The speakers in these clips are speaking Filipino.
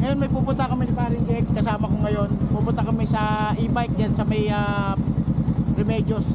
Ngayon may pupunta kami ni Paring Jack, kasama ko ngayon. Pupunta kami sa e-bike dyan sa may Remedios.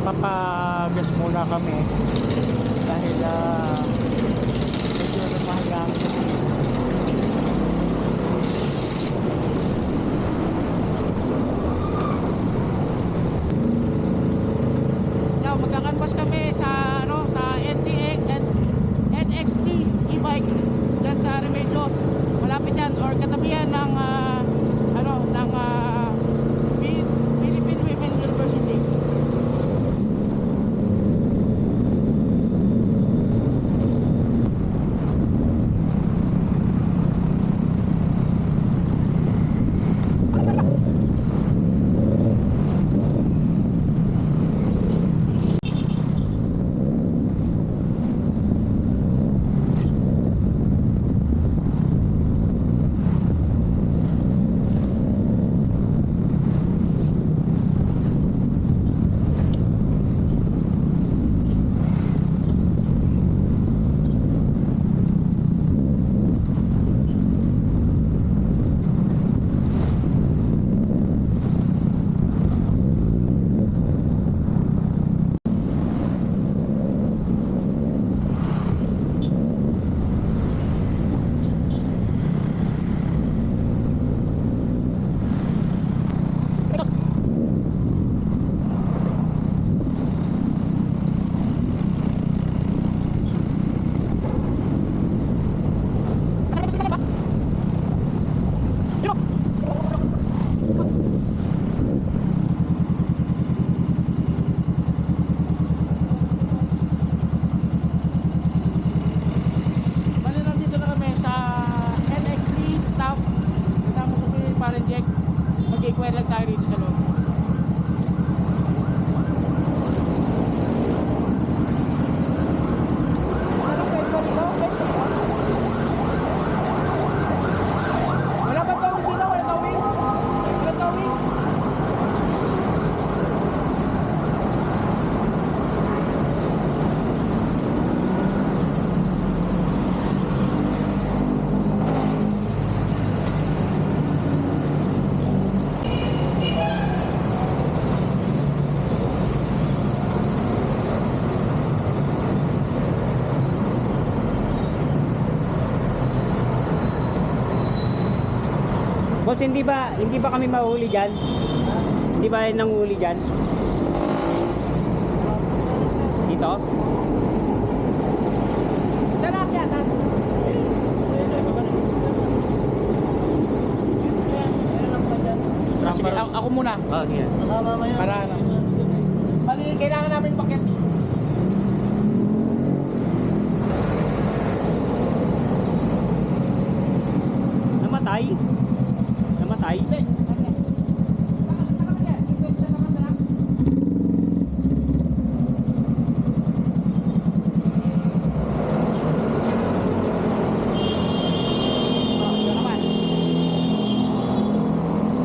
Papagas muna kami dahil medyo napahanggang. Now magkakanvas kami sa sa NXT e-bike dyan sa Remedios, malapit yan or katabihan ng Philippine Women University. Mag-inquire lang tayo rito sa loob. Wala ba tawing dito? Wala tawing? Wala tawing? Boss, hindi ba kami mahuli diyan? Hindi ba nanghuli diyan? Dito? Saan na kaya? Sige, ako muna. Oh, yeah. Para ano. Bali, kailangan namin bakit. Namatay? Namatay? Hindi. Saka ba yan? Dito sa naman na lang.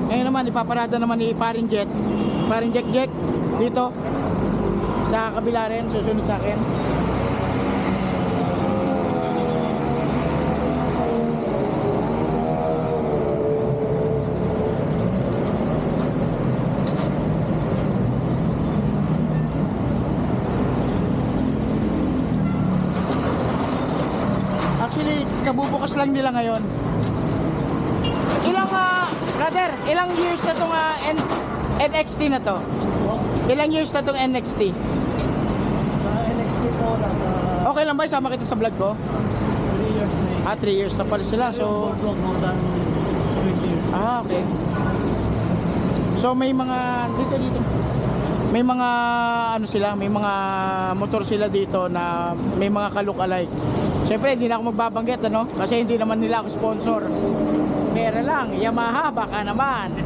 Ngayon naman, ipaparada naman ni Paring Jack dito sa kabila rin, susunod sa akin. Actually, kabubukas lang nila ngayon. Brother, ilang years na itong NXT na to? Ilang years na itong NXT? Sa NXT po, nasa Okay lang ba? Isama kita sa vlog ko? 3 years na eh. 3 years na pala sila. So, more than 20 years. okay. So may mga dito. May mga ano sila, may mga motor sila dito na may mga ka-look-alike. Siyempre hindi na ako magbabanggit ano, kasi hindi naman nila ako sponsor. Pera lang, Yamaha baka naman.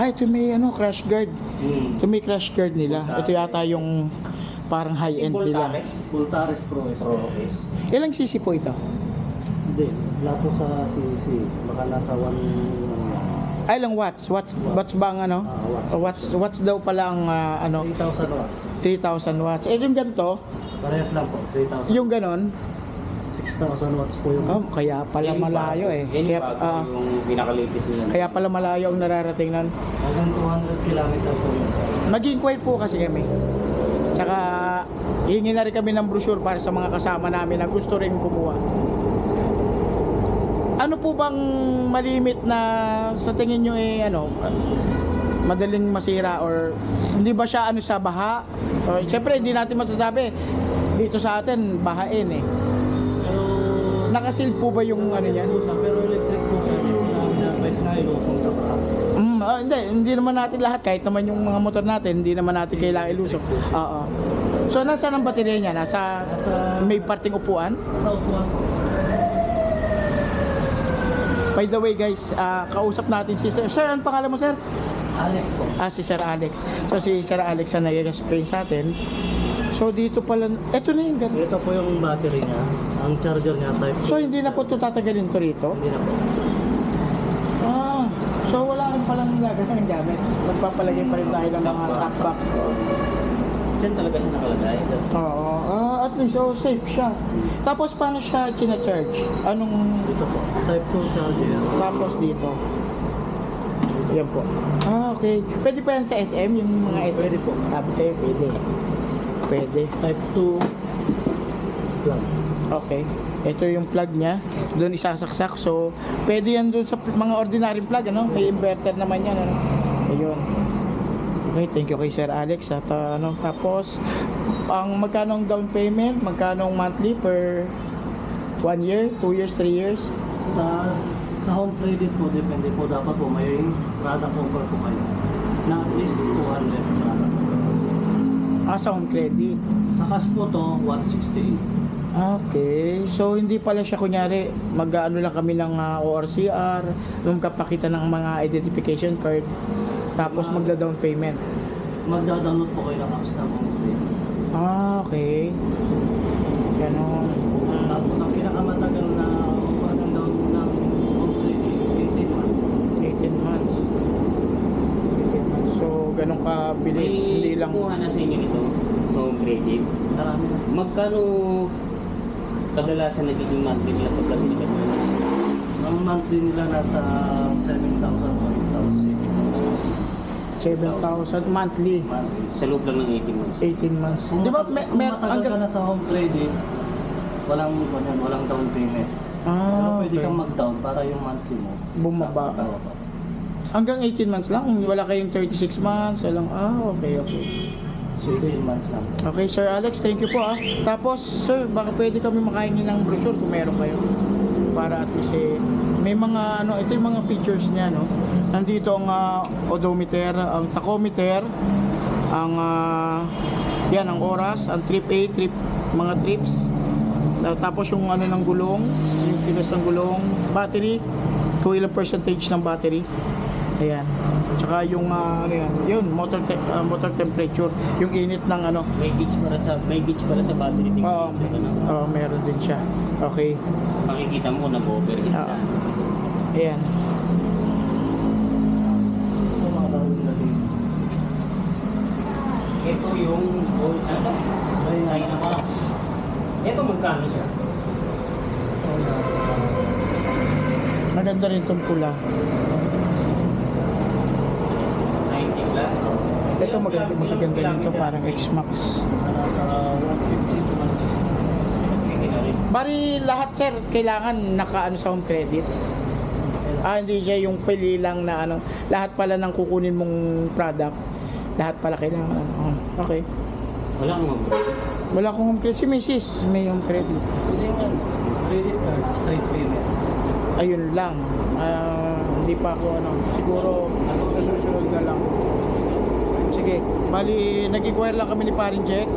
Ito may ano, crash guard. Ito may crash guard nila. Ito yata yung parang high-end nila. Voltares Pro S. Ilang cc po ito? Hindi, wala po sa CC. Baka nasa 1... Ay, ilang watts? Watts ba ang ano? Watts daw pala ang ano? 3,000 watts. 3,000 watts. Yung ganito, Parehas lang po, 3,000. yung ganon, 6,000 watts po yung... kaya pala malayo eh. Kaya, yung pinaka-latest nila. kaya pala malayo ang nararating nun. Hanggang 200 kilometers po yun. Mag-inquire po kasi kami. Tsaka, hihingi na rin kami ng brochure para sa mga kasama namin na gusto rin kumuha. Ano po bang malimit na sa tingin nyo madaling masira or hindi ba siya sa baha? O, siyempre hindi natin masasabi. Dito sa atin, bahain eh. Pero... Nakasil po ba yung ano niyan? Pero electric po siya. Pinapais na ilusong sa baka. Hindi naman natin lahat. Kahit naman yung mga motor natin, hindi naman natin kailangan ilusok. Oo. So, nasaan ang baterya niya? Nasa may parting upuan? Sa upuan po. By the way guys, kausap natin si Sir. Sir, ano pangalan mo Sir? Alex po. Si Sir Alex. So si Sir Alex ang nag-explain sa atin. So dito pala, eto na yung ganun. Ito po yung battery niya. Ang charger niya type 2. So hindi na po ito tatagalin to rito? Hindi na po. So wala rin palang nilagay ng gamit. Magpapalagay pa rin tayo ng mga top box. Diyan talaga siya nakalagay. Oo. At least, safe siya. Tapos paano siya china-charge? Anong... Ito po. Type 2 charger. Tapos dito. Yan po. Okay. Pwede pa yan sa SM? Yung mga SM? Pwede po. Sabi sa'yo, pwede. Pwede. Type 2 plug. Okay. Ito yung plug niya. Doon isasaksak. So, pwede yan doon sa mga ordinary plug, ano? May inverter naman yan, ano? Ayun. Okay, thank you kay Sir Alex. At tapos, ang magkano ang down payment? Magkano ang monthly per 1 year, 2 years, 3 years? Sa home credit po, depende po. Dapat po may product offer po kayo. Na at least 200 product offer. Sa home credit. Sa cash po to, 168. Okay. So, hindi pala siya kunyari, mag-ano lang kami ng ORCR, magkapakita ng mga identification card, tapos magda-down payment. Magda-download po kayo ng apps na home credit. Okay. Ganon. Tapos ang pinakamatagal na offer ng down ng home credit, 18 months. 18 months. 18 months. So, ganun kabilis. Hindi lang... Kumuha na sa inyo ito. So, credit. Marami na. Magkano kadalasan nagiging monthly nila pagka sinikat mo na? Ang monthly nila nasa 7,000 to 7,000 monthly. Sa loob lang ng 18 months. 18 months. Di ba, Kung matagal ka na sa home credit, walang down payment. Pero pwede okay. kang mag-down para yung monthly mo. Bumaba. Hanggang 18 months lang? Wala kayong 36 months? Walang, okay. So 18 months lang. Okay, Sir Alex, thank you po Tapos, Sir, baka pwede kami makahingi ng brochure kung meron kayo. Para at least may mga, ito yung mga features niya, no? Nandito ang odometer, ang tachometer, ang, yan, ang oras, ang trip A, mga trips. Tapos yung ng gulong, yung tigas ng gulong, battery, kung ilang percentage ng battery. Ayan. Tsaka yung yun, motor temperature, yung init ng May gauge para sa battery. meron din siya. Okay. Makikita mo kung nag-overheat na. Ayan. Ito mga bago nila din. Ito yung Dynamax. Ito magkano siya? Maganda rin itong pula. 90 plus. Ito maganda rin ito, parang X-Max. Nasa 150 to 160. Pwede na rin. Bari lahat sir, kailangan nakaano sa home credit. Hindi siya yung pili lang na ano, lahat pala ng kukunin mong product, lahat pala kailangan. Okay. Wala kang mag-credit. Wala akong home credit. Si Mrs. may home credit. Hindi nga, credit card, straight payment. Ayun lang. Hindi pa ako ano, siguro sa susunod na lang. Sige, bali nag-inquire lang kami ni Paring Jack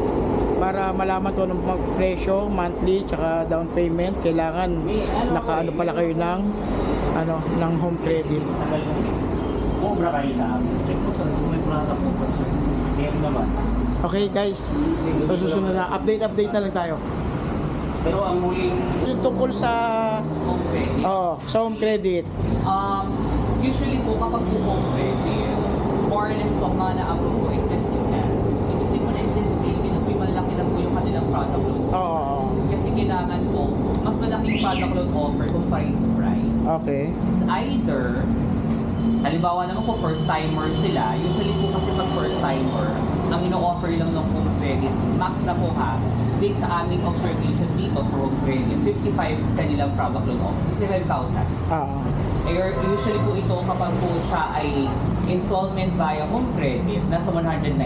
para malaman kung anong presyo, monthly, tsaka down payment. Kailangan nakaano pala kayo ng ano, ng home credit. Tagal na. Cobra kayo sa amin. Check mo sir, kung may product po pa sir. Meron naman. Okay guys, sa susunod na update na lang tayo. Pero ang huling Yung tungkol sa Home credit. sa home credit. Usually po kapag po home credit, more or less po mga na-approve po existing na. Ibig po na existing, yun po yung malaki na po yung kanilang product loan. Oo. Kasi kailangan po, mas malaking product loan offer compared sa price. Okay. It's either, halimbawa naman po first timer sila, usually po kasi pag first timer, ang ino-offer lang ng home credit, max na po ha, based sa aming observation dito sa home credit, 55 kanilang product loan offer, 55,000. Usually po ito kapag po siya ay installment via home credit, nasa 195,000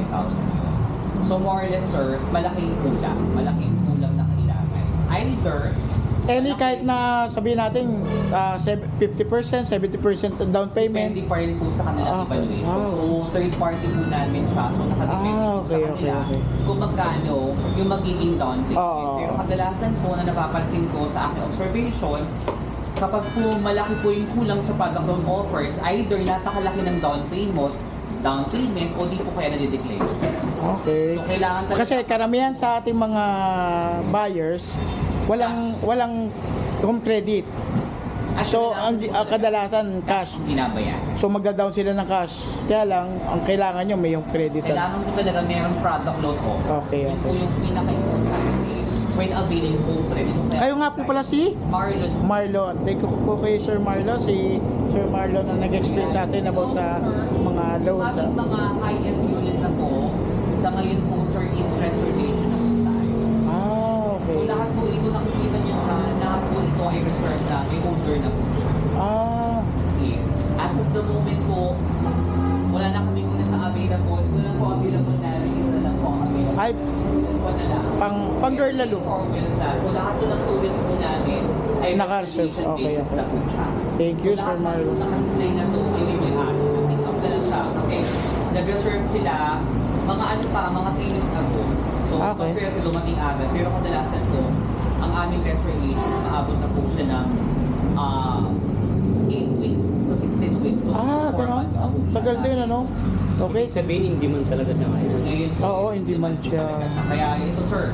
yun. So more or less sir, malaking kulang na kailangan. It's either Any kahit na sabihin natin 50%, 70% down payment. depende pa rin po sa kanilang Okay. evaluation. Ah. So, third party po namin siya. So, nakadepende po Okay, sa kanila okay. kung magkano yung magiging down payment. Oo. Pero kadalasan po na napapansin ko sa aking observation, kapag po malaki po yung kulang sa product loan offer, it's either napakalaki ng down payment o di po kaya nadideclare. Okay. So, kailangan talaga Kasi karamihan sa ating mga buyers, walang home credit. So, ang kadalasan cash. ginabayan. So, magda-down sila ng cash. Kaya lang, ang kailangan nyo may home credit. Kailangan po talaga merong product loan offer. Okay, Yun po okay. yung pinaka-importante when availing home credit. Kayo nga po pala si Marlon. Marlon. Thank you po kay Sir Marlon. Si Sir Marlon na nag-explain sa atin about sa mga loans. Aming mga high-end unit na po, sa ngayon po sir is reservation na po tayo. So Okay. lahat po ito nakikita nyo sa lahat po ito ay reserved na, may order na po siya. Yes. As of the moment po, wala na kami unit na available. Ito lang po available na rin. Ito lang po available. Ay, Wala na. pang girl lalo. 4 wheels na. So lahat po ng 2 wheels po namin ay Naka-reserve. reservation Okay, basis okay. na po siya. Thank you, So, Sir lahat Marlon. ng naka-display na to, ay may may-ari. Pick up na lang siya kasi nag-reserve sila mga ano pa, mga 3 weeks ago. So, Okay. compare to dumating agad. Pero kadalasan po, ang aming reservation, maabot na po siya ng 8 weeks to 16 weeks. So, 4 Gano'n. months na po siya. Tagal din, ano? Okay. Ibig sabihin, hindi man talaga siya ngayon. Ngayon po, Oo, hindi man po siya. talaga. Kaya ito sir,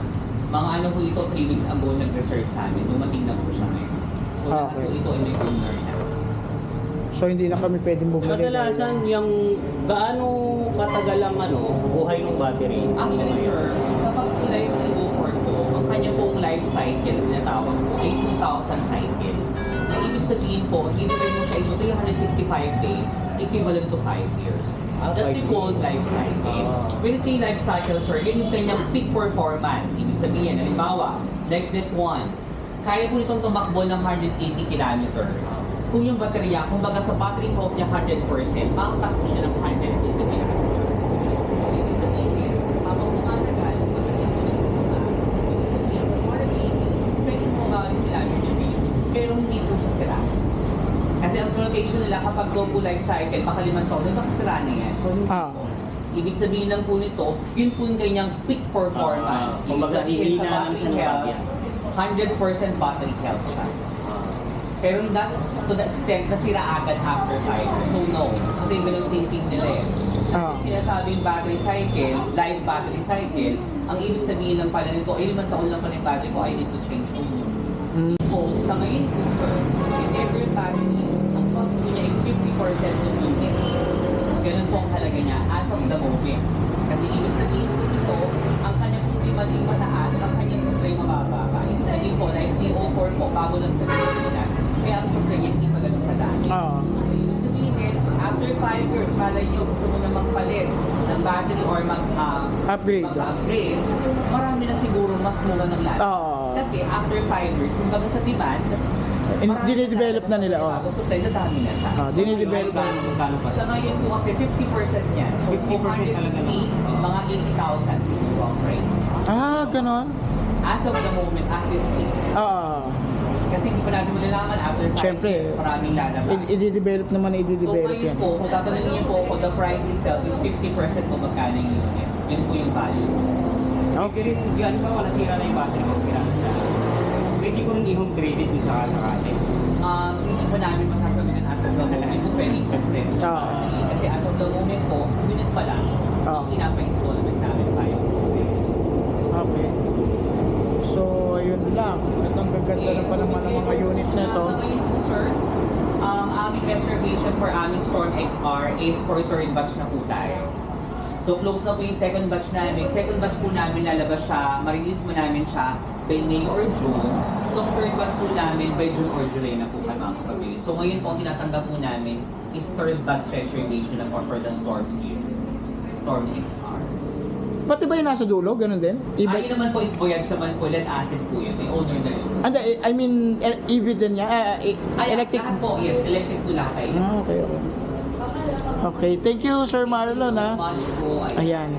mga ano po ito, 3 weeks ago nag-reserve sa amin. Dumating na po siya ngayon. So lahat Okay. po ito ay may owner na. So, hindi na kami pwedeng bumili. Kadalasan, yung gaano katagal ang buhay ng battery? Actually sir, kapag po life ni GoFord po, ang kanya pong life cycle na tawag po ay 2,000 cycle. So ibig sabihin po, i-divide mo siya into 365 days, equivalent to 5 years. That's the called life cycle. When you say life cycle, sir, yun yung kanyang peak performance. Ibig sabihin, halimbawa, like this one, kaya po nitong tumakbo ng 180 km. Kung yung baterya, kung baga sa battery health niya 100%, makakatakbo siya ng 180 km. So, ibig sabihin, habang tumatagal, baterya po niya tumatagal. Ibig sabihin, 180, pwede mo gawin kilometer range, pero hindi po siya sira. Kasi ang rotation nila kapag go po life cycle, baka 5 taon, baka sira na yan. So, hindi po. Ibig sabihin lang po nito, yun po yung kanyang peak performance. Ibig Kumbaga, sabihin hihina sa lang siya ng battery health, battery. 100% battery health siya. Pero not to the extent na sira agad after 5 years. So no, kasi ganun thinking nila eh. Kasi sinasabing battery cycle, live battery cycle, ang ibig sabihin lang pala nito, ay 5 taon lang pala yung battery ko, I need to change to new. So, sa ngayon po sir, in every battery, ang cost po niya is 50% to unit. Ganun po ang halaga niya as of the moment. Kasi ibig sabihin po nito, ang kanya pong demand ay mataas, ang kanyang supply mababa pa. Ibig sabihin po, like T04 po, bago lang sa Pilipinas, kaya ang supply niya hindi pa ganun kadami. Ibig sabihin, after 5 years, malay nyo, gusto mo na magpalit ng battery or Upgrade. mag-upgrade, marami na siguro mas mura ng lahat. Kasi kasi after 5 years, kumbaga sa demand, Dinidevelop na nila, oh. Bago supply, nadami na siya. Dinidevelop na. Magkano pa Sa ngayon po kasi 50% niyan. So 50% talaga 460, na. mga 80,000 yung ang price. Ganon. As of the moment, as we speak. Kasi hindi pa natin malalaman after 5 Siyempre. years, maraming lalabas. I-develop naman, So i-develop ngayon yan. po, kung tatanungin niyo po ako, the price itself is 50% kung magkano yung unit. Yun po yung value. Okay. Yan ba, wala sira na yung battery ko, sira na siya. Pwede ko rin i-home credit yung sa kasi. Hindi pa namin masasabihin as of the moment kung pwede i-complete. Kasi as of the moment po, unit pa lang, ang pinapa-installment namin tayo. Okay. So, ayun lang. At ang gaganda na pa naman ng mga units na ito. Sa ngayon po, sir, ang aming reservation for aming Storm XR is for third batch na po tayo. So close na po yung second batch namin. Second batch po namin lalabas siya, ma-release mo namin siya by May or June. So ang third batch po namin by June or July na po kami makakapabili. So ngayon po ang tinatanggap po namin is third batch reservation na for the Storm series. Storm XR. Pati ba yung nasa dulo? Ganon din? Ayun naman po is Voyage naman po, lead acid po yun. May owner na yun. I mean, EV din yan? Electric? Lahat po, yes, electric po lahat tayo. Okay. Okay, thank you Sir Marlon ha. Much po. Ayan.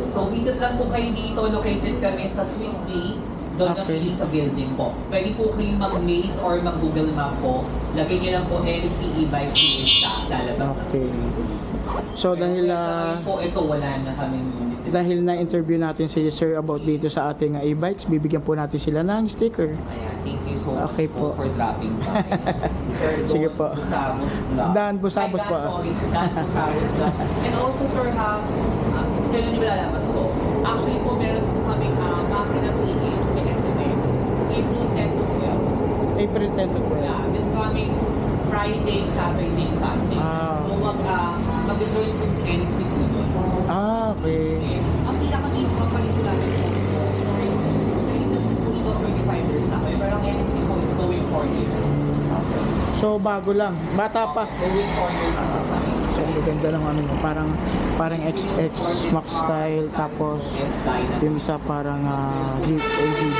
So visit lang po kayo dito, located kami sa Suite D, doon Okay. sa building po. Pwede po kayo mag-Maze or mag-Google Map po. Lagay niyo lang po NXT e-bike PH lalabas na. Okay. So dahil Sa ngayon po, ito wala na kaming unit. dahil na-interview natin si Sir about dito sa ating e-bikes, bibigyan po natin sila ng sticker. Ayan, thank you so much Okay po po. for dropping by. Sir, Sige po. Busabos Vlog. Dan Busabos po. Sorry, Dan Busabos Vlog. And also, sir, kailan niyo lalabas to? Actually po, meron po kaming makina PH, may estimate. April 10 to 12. April 10 to 12. Yeah, this coming Friday, Saturday, Sunday. So mag-join po si NXT po doon. Okay. Yes. Ang pinaka-main company po natin po, sa industry po nito 25 years na kayo, pero ang NXT po is going 4 years. So bago lang, bata pa. Going 4 years na po kami. So ang ganda ng ano mo, parang XX Max style, tapos Yes, Dyna. yung isa parang Jeep AGV.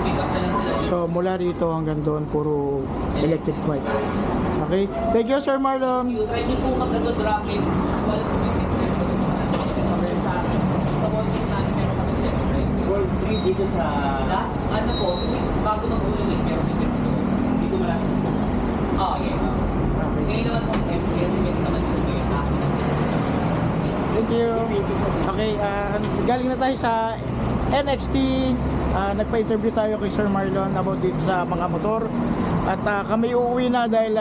Pick up na lang sila dito. So mula rito hanggang doon puro electric bike. Okay? Thank you Sir Marlon. You try niyo po mag-drop in. Wala po yung exit ko. Sa Walgreens namin meron kami flex ride. Gold 3 dito sa... Last, ano po, bago mag-ulit, meron din dito. Dito malapit. Oh, yes. Okay. Ngayon naman po, SMS naman po ngayon. Thank you. Okay, galing na tayo sa NXT. Nagpa-interview tayo kay Sir Marlon about dito sa mga motor. At kami uuwi na dahil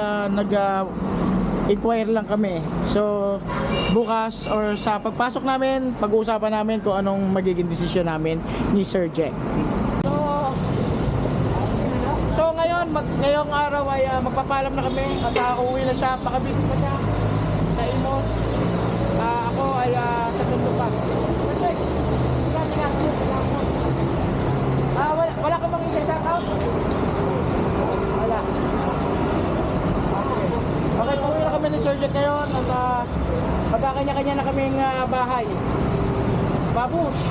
inquire lang kami. So, bukas or sa pagpasok namin, pag-uusapan namin kung anong magiging desisyon namin ni Sir Jack. So ngayon, ngayong araw ay magpapalam na kami at uuwi na siya. Pakabiti pa siya sa Imos. Ako ay sa Tondo pa. Wala ka bang isa-shout out? Wala. Okay, pauwi na kami ni Sir Jack ngayon at magkakanya-kanya na kaming bahay. Babush!